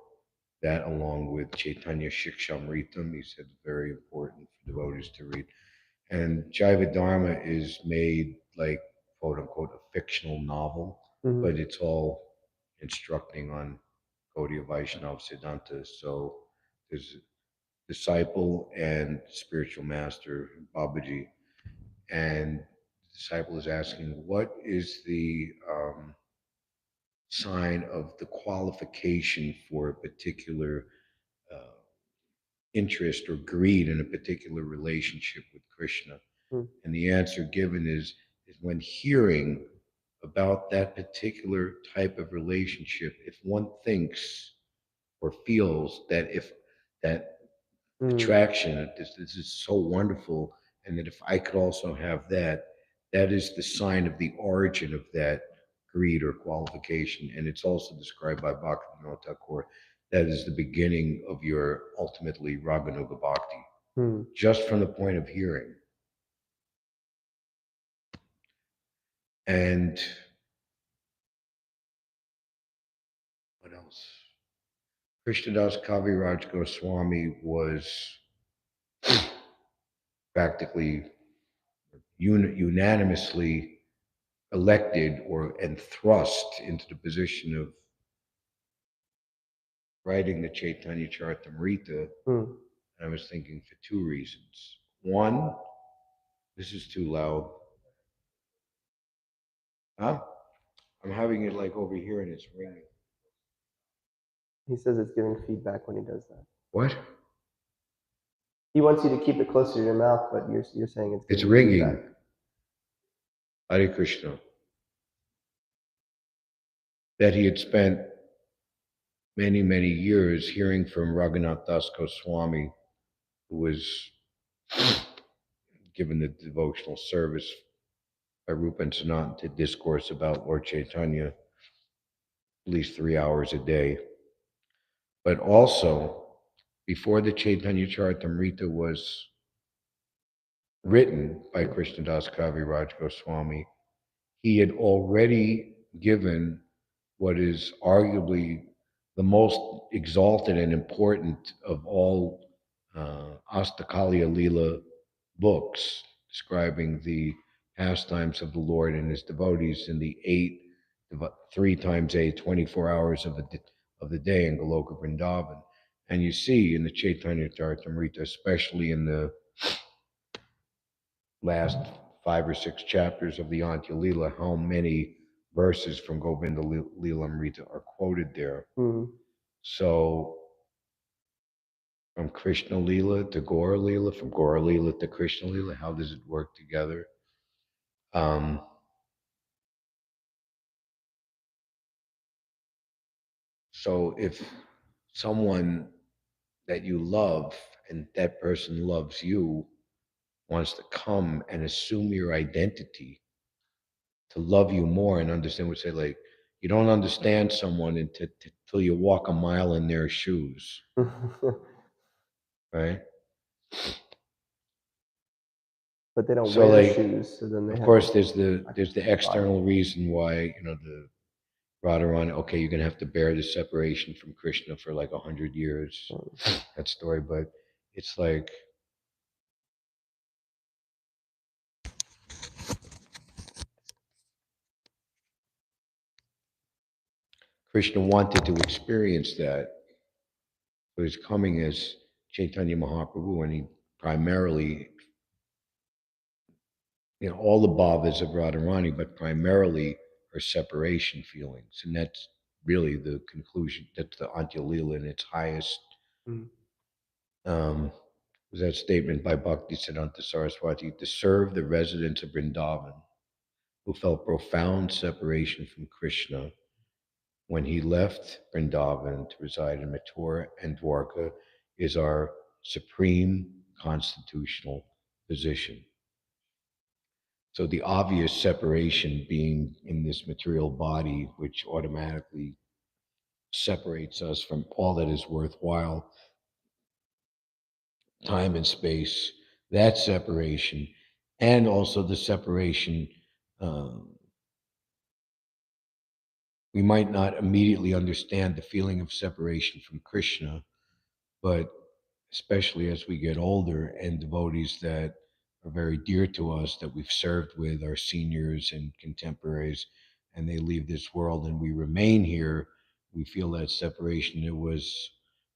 that along with Caitanya-caritāmṛta, he said very important for devotees to read. And Jaya Dharma is made like quote unquote a fictional novel, but it's all instructing on Gaudiya Vaishnava Siddhanta. So there's a disciple and spiritual master, Babaji, and the disciple is asking, what is the sign of the qualification for a particular interest or greed in a particular relationship with Krishna? And the answer given is when hearing about that particular type of relationship, if one thinks or feels that if that attraction, that this is so wonderful, and that if I could also have that, that is the sign of the origin of that greed or qualification. And it's also described by Bhaktivinoda Thakur, that is the beginning of your ultimately Raganuga Bhakti, just from the point of hearing. And what else? Krishnadas Kaviraj Goswami was practically unanimously elected and thrust into the position of writing the Caitanya-caritāmṛta. And I was thinking for two reasons. One, this is too loud. Huh? I'm having it like over here and it's ringing. He says it's giving feedback when he does that. What? He wants you to keep it closer to your mouth, but you're saying it's ringing. Feedback. Hare Krishna. That he had spent many, many years hearing from Raghunath Das Goswami, who was given the devotional service by Rupa and Sanatan to discourse about Lord Chaitanya at least 3 hours a day. But also, before the Caitanya-caritāmṛta was written by Krishnadas Kaviraj Goswami, he had already given what is arguably the most exalted and important of all Ādi-līlā books, describing the pastimes of the Lord and his devotees in the 3 times 8, 24 hours of the day in Goloka Vrindavan. And you see in the Caitanya-caritāmṛta, especially in the last 5 or 6 chapters of the Ādi-līlā, how many verses from Govinda Līlamrita are quoted there. So from Krishna Lila to Gaura Lila, from Gaura Lila to Krishna Lila, how does it work together? So if someone that you love and that person loves you wants to come and assume your identity, to love you more and understand what say, like, you don't understand someone until you walk a mile in their shoes. Right? But they don't wear shoes, so then they of course there's the external reason why, the Radharani, okay, you're gonna have to bear the separation from Krishna for like 100 years. That story, but it's like Krishna wanted to experience that. So he's coming as Chaitanya Mahaprabhu, and he primarily, all the bhavas of Radharani, but primarily her separation feelings. And that's really the conclusion. That's the Ādi-līlā in its highest. Was that statement by Bhaktisiddhanta Saraswati, to serve the residents of Vrindavan, who felt profound separation from Krishna when he left Vrindavan to reside in Mathura and Dwarka, is our supreme constitutional position. So the obvious separation being in this material body, which automatically separates us from all that is worthwhile, time and space, that separation, and also the separation, we might not immediately understand the feeling of separation from Krishna, but especially as we get older and devotees that are very dear to us that we've served with, our seniors and contemporaries, and they leave this world and we remain here, we feel that separation. It was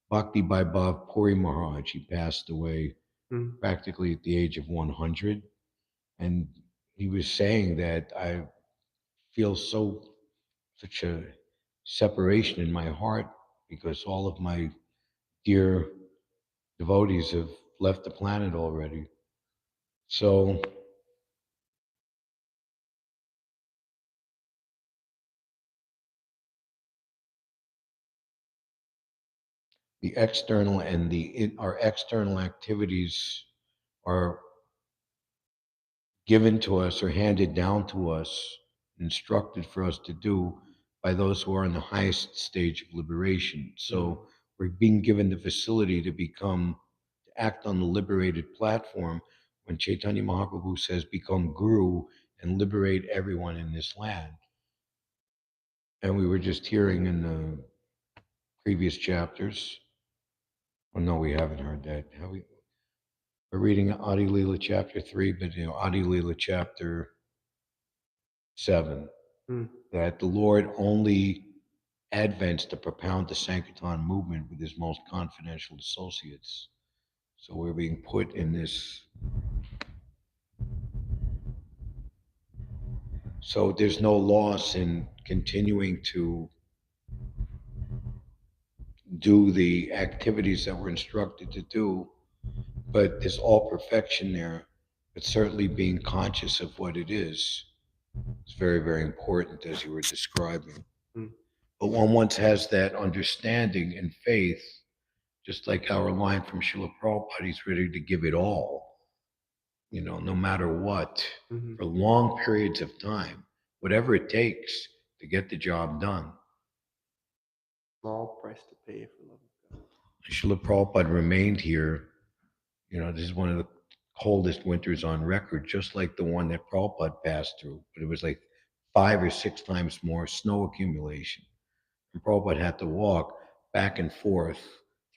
Bhakti Vaibhav Puri Maharaj. He passed away Mm. practically at the age of 100. And he was saying that I feel such a separation in my heart because all of my dear devotees have left the planet already. So the external and our external activities are given to us or handed down to us, instructed for us to do by those who are in the highest stage of liberation. So we're being given the facility to act on the liberated platform when Chaitanya Mahaprabhu says, become guru and liberate everyone in this land. And we were just hearing in the previous chapters, well, no, we haven't heard that. We're reading Ādi-līlā chapter 3, but Ādi-līlā chapter 7, that the Lord only advents to propound the Sankirtan movement with his most confidential associates. So we're being put in this. So there's no loss in continuing to do the activities that we're instructed to do, but there's all perfection there, but certainly being conscious of what it is. It's very, very important as you were describing. But one once has that understanding and faith, just like our line from Srila Prabhupada, he's ready to give it all, no matter what, for long periods of time, whatever it takes to get the job done. Small price to pay for love of God. Srila Prabhupada remained here. This is one of the coldest winters on record, just like the one that Prabhupada passed through, but it was like 5 or 6 times more snow accumulation. And Prabhupada had to walk back and forth,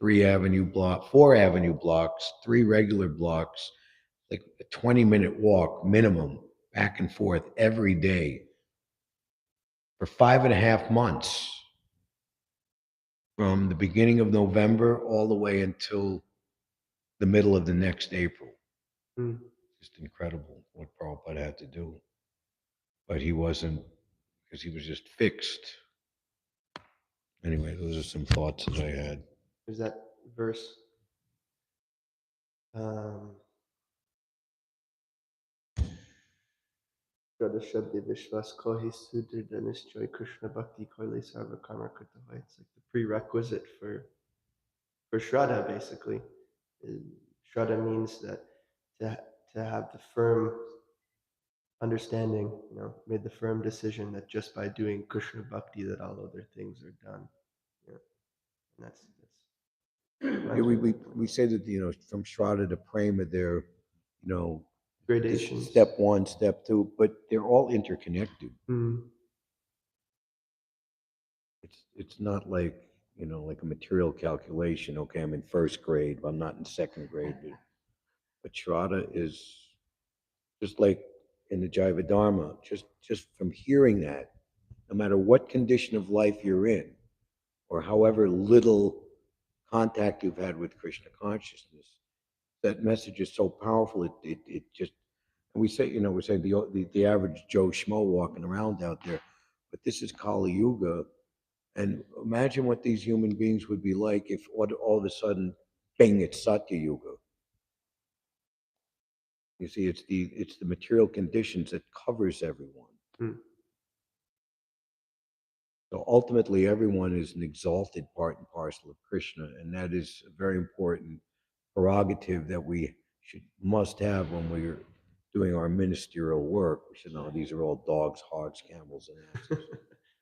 4 avenue blocks, 3 regular blocks, like a 20-minute walk minimum, back and forth every day for 5.5 months, from the beginning of November all the way until the middle of the next April. Just incredible what Prabhupada had to do. But he wasn't, because he was just fixed. Anyway, those are some thoughts that I had. There's that verse. It's like the prerequisite for Shraddha, basically. Shraddha means that to have the firm understanding, made the firm decision that just by doing Krishna Bhakti that all other things are done. And that's we say that, from Shraddha to Prema, they're, gradations. Step 1, step 2, but they're all interconnected. It's not like, like a material calculation. Okay, I'm in first grade, but I'm not in second grade. But Shraddha is just like in the Jaya Dharma, just from hearing that, no matter what condition of life you're in, or however little contact you've had with Krishna consciousness, that message is so powerful. It just, and we say, the average Joe Schmo walking around out there, but this is Kali Yuga. And imagine what these human beings would be like if all of a sudden, bing, it's Satya Yuga. You see, it's the material conditions that covers everyone. So ultimately, everyone is an exalted part and parcel of Krishna, and that is a very important prerogative that we must have when we're doing our ministerial work. We should know these are all dogs, hogs, camels, and asses.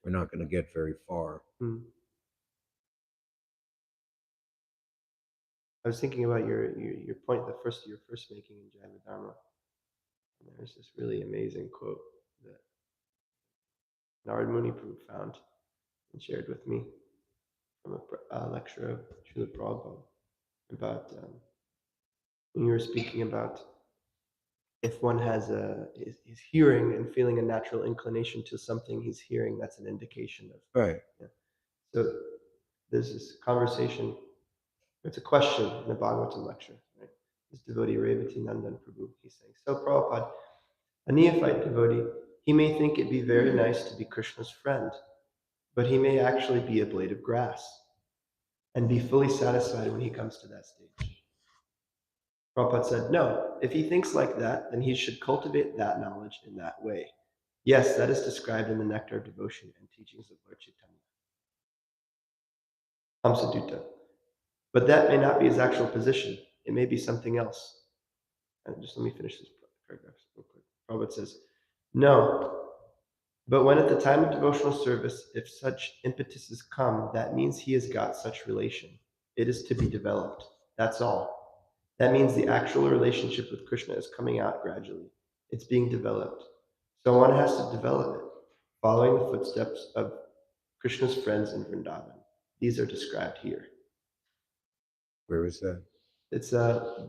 We're not going to get very far. I was thinking about your point, you're first making in Jaya Dharma. And there's this really amazing quote that Narad Muni found and shared with me from a lecture of Srila Prabhu about when you were speaking about if one is hearing and feeling a natural inclination to something he's hearing, that's an indication of. Right. Yeah. So there's this conversation. It's a question in the Bhagavatam lecture. Right? This devotee Revati Nandan Prabhu, he's saying, so Prabhupada, a neophyte devotee, he may think it'd be very nice to be Krishna's friend, but he may actually be a blade of grass and be fully satisfied when he comes to that stage. Prabhupada said, no, if he thinks like that, then he should cultivate that knowledge in that way. Yes, that is described in the Nectar of Devotion and teachings of Lord Chaitanya. Hamsadutta. But that may not be his actual position. It may be something else. And just let me finish this paragraph real quick. Prabhupada says, no, but when at the time of devotional service, if such impetuses come, that means he has got such relation. It is to be developed. That's all. That means the actual relationship with Krishna is coming out gradually. It's being developed. So one has to develop it, following the footsteps of Krishna's friends in Vrindavan. These are described here. Where is that? It's a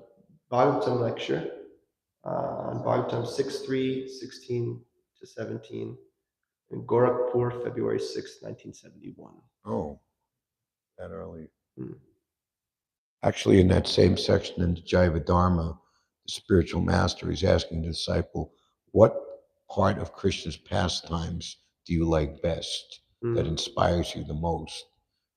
Bhagavatam lecture on Bhagavatam 6.3, 16 to 17, in Gorakhpur, February 6, 1971. Oh, that early. Hmm. Actually, in that same section in the Jaya Dharma, the spiritual master is asking the disciple, what part of Krishna's pastimes do you like best, that inspires you the most?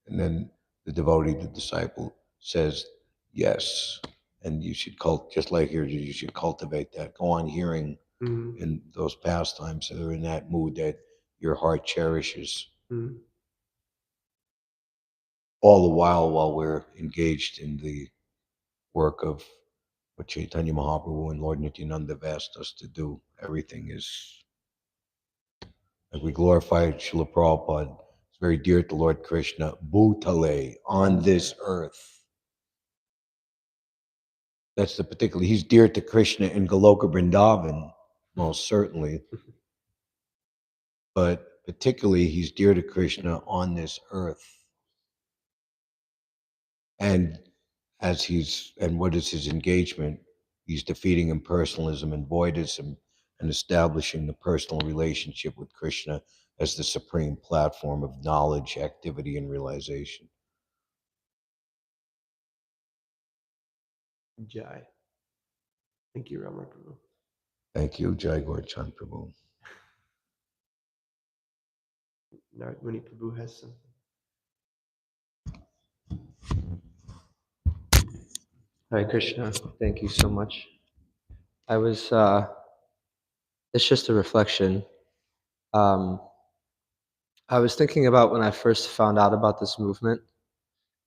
And then the devotee, the disciple, says, yes. And you should just like here, you should cultivate that. Go on hearing in those pastimes that are in that mood that your heart cherishes. All the while we're engaged in the work of what Chaitanya Mahaprabhu and Lord Nityananda have asked us to do. Everything is, as we glorify Srila Prabhupada, it's very dear to Lord Krishna, Bhutale, on this earth. That's the particular, he's dear to Krishna in Goloka Vrindavan, most certainly. But particularly, he's dear to Krishna on this earth. And what is his engagement? He's defeating impersonalism and voidism and establishing the personal relationship with Krishna as the supreme platform of knowledge, activity, and realization. Jai. Thank you, Rama Prabhu. Thank you, Jai Gaurachanda Prabhu. Narad-muni Prabhu has something. Hare Krishna, thank you so much. It's just a reflection. I was thinking about when I first found out about this movement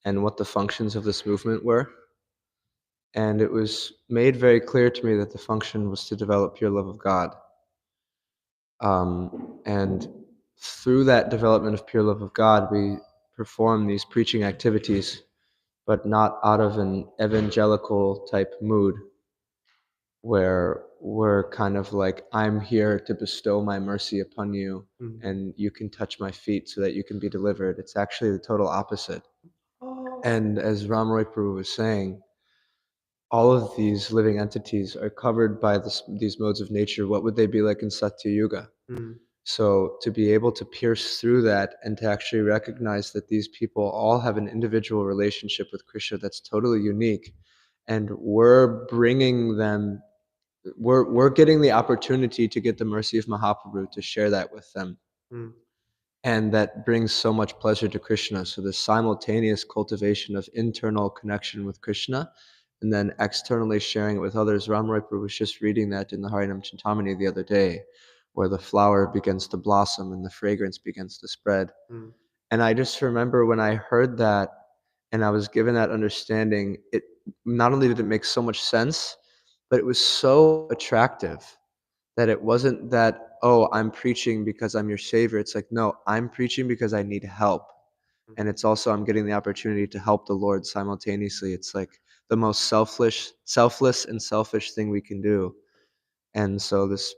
and what the functions of this movement were. And it was made very clear to me that the function was to develop pure love of God. And through that development of pure love of God, we perform these preaching activities, but not out of an evangelical type mood, where we're kind of like, I'm here to bestow my mercy upon you, and you can touch my feet so that you can be delivered. It's actually the total opposite. And as Ram Roy Prabhu was saying, all of these living entities are covered by these modes of nature. What would they be like in Satya Yuga? So to be able to pierce through that and to actually recognize that these people all have an individual relationship with Krishna that's totally unique, and we're bringing them, we're getting the opportunity to get the mercy of Mahaprabhu to share that with them. And that brings so much pleasure to Krishna. So the simultaneous cultivation of internal connection with Krishna and then externally sharing it with others. Ram Roy Prabhu was just reading that in the Harinam Chintamani the other day, where the flower begins to blossom and the fragrance begins to spread. And I just remember when I heard that and I was given that understanding, it not only did it make so much sense, but it was so attractive that it wasn't that, oh, I'm preaching because I'm your savior. It's like, no, I'm preaching because I need help. And it's also, I'm getting the opportunity to help the Lord simultaneously. It's like the most selfless and selfish thing we can do. And so this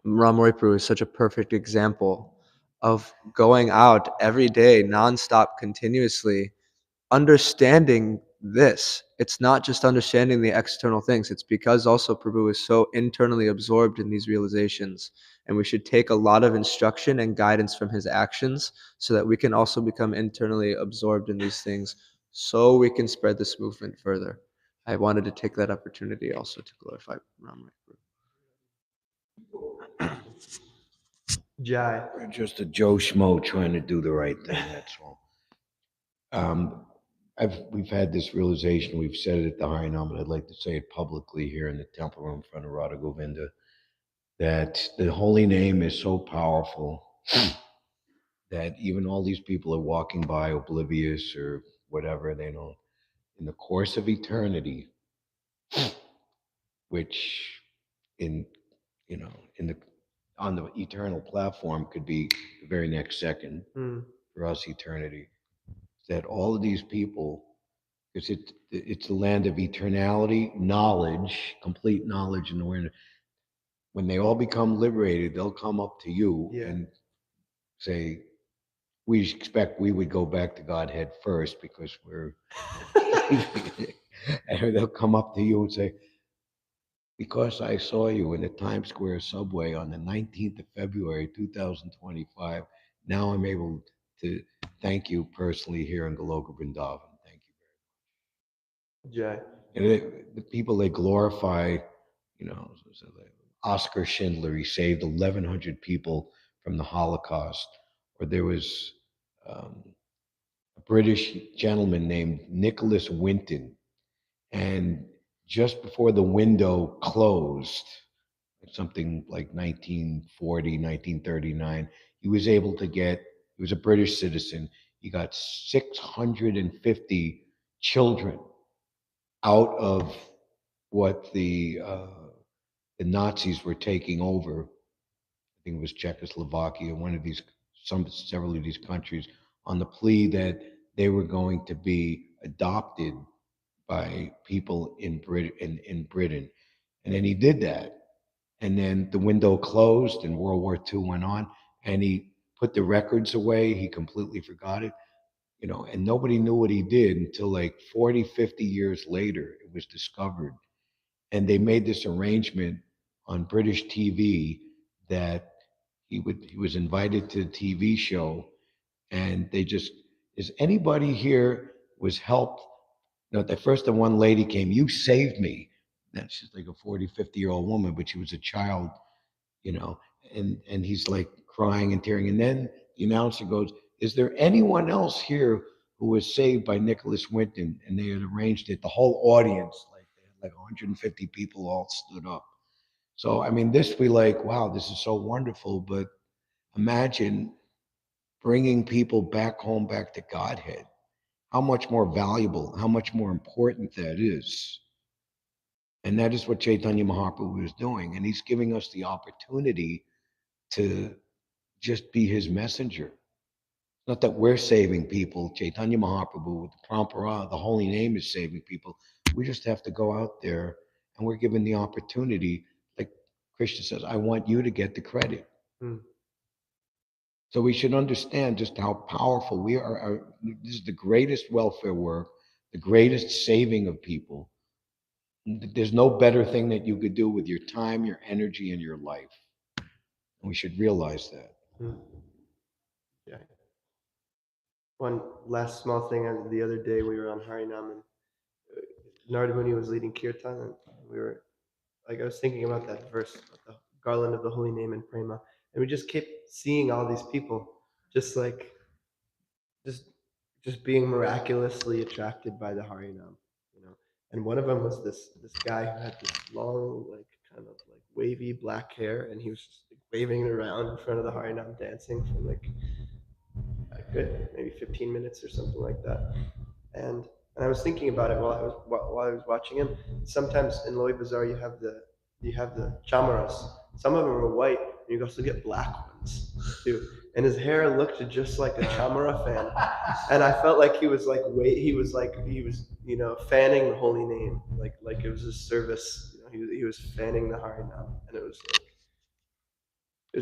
Ram Roy Prabhu is such a perfect example of going out every day, nonstop, continuously, understanding this. It's not just understanding the external things. It's because also Prabhu is so internally absorbed in these realizations. And we should take a lot of instruction and guidance from his actions so that we can also become internally absorbed in these things so we can spread this movement further. I wanted to take that opportunity also to glorify Ram. Jai. We're just a Joe Schmo trying to do the right thing, that's all. We've had this realization, we've said it at the Harinam, but I'd like to say it publicly here in the temple room in front of Radha Govinda, that the holy name is so powerful that even all these people are walking by oblivious or whatever, they don't, in the course of eternity, which in the on the eternal platform could be the very next second, for us eternity, that all of these people, because it's the land of eternality, knowledge, complete knowledge and awareness. When they all become liberated, they'll come up to you and say, we expect we would go back to Godhead first because we're, and they'll come up to you and say, because I saw you in the Times Square subway on the 19th of February, 2025, now I'm able to thank you personally here in Goloka Vrindavan. Thank you very much. Jai. And the people they glorify, so Oscar Schindler, he saved 1,100 people from the Holocaust. Or there was a British gentleman named Nicholas Winton, and just before the window closed, something like 1940, 1939, he was able to get, he was a British citizen, he got 650 children out of what the Nazis were taking over. I think it was Czechoslovakia, one of these, several of these countries, on the plea that they were going to be adopted by people in Britain. And then he did that. And then the window closed and World War II went on, and he put the records away. He completely forgot it, and nobody knew what he did until like 40, 50 years later, it was discovered. And they made this arrangement on British TV that he was invited to the TV show, and they just, is anybody here was helped? At first the one lady came, you saved me. And she's like a 40, 50-year-old woman, but she was a child, and he's like crying and tearing. And then the announcer goes, is there anyone else here who was saved by Nicholas Winton? And they had arranged it, the whole audience, like 150 people all stood up. So, I mean, this we like, wow, this is so wonderful, but imagine bringing people back home, back to Godhead. How much more valuable, how much more important that is. And that is what Chaitanya Mahaprabhu is doing. And he's giving us the opportunity to just be his messenger. Not that we're saving people. Chaitanya Mahaprabhu, with the Parampara, the holy name is saving people. We just have to go out there, and we're given the opportunity. Like Krishna says, I want you to get the credit. So we should understand just how powerful we are. This is the greatest welfare work, the greatest saving of people. There's no better thing that you could do with your time, your energy, and your life. And we should realize that. Yeah. One last small thing. The other day we were on Harinam, and Narada Muni was leading kirtan, and we were like, I was thinking about that verse, the garland of the holy name and prema, and we just kept seeing all these people just being miraculously attracted by the Harinam, And one of them was this guy who had this long, like kind of like wavy black hair, and he was just like, waving it around in front of the Harinam, dancing for like a good maybe 15 minutes or something like that. And I was thinking about it while I was watching him. Sometimes in Loi Bazaar you have the chamaras. Some of them are white, and you also get black ones too. And his hair looked just like a chamara fan, and I felt like he was fanning the holy name, like it was his service. He was fanning the Harinam, and it was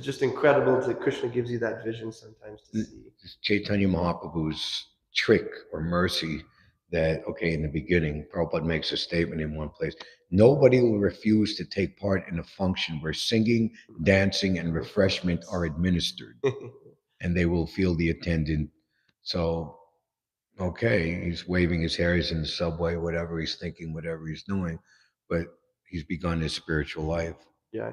just incredible that Krishna gives you that vision sometimes to see. Chaitanya Mahaprabhu's trick or mercy that, okay, in the beginning, Prabhupada makes a statement in one place, nobody will refuse to take part in a function where singing, dancing, and refreshment are administered, and they will feel the attendant. So, okay, he's waving his hair, he's in the subway, whatever he's thinking, whatever he's doing, but he's begun his spiritual life. Yeah.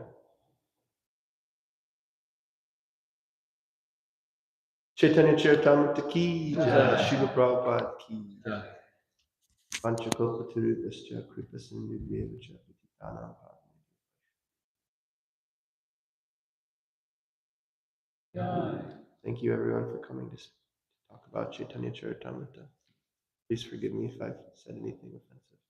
Caitanya-caritāmṛta ki jai, Srila Prabhupada ki jai. Panchakalpatarubhascha kripasindhubhyeva cha patitanam pavanebhyo. Thank you everyone for coming to talk about Caitanya-caritāmṛta. Please forgive me if I've said anything offensive.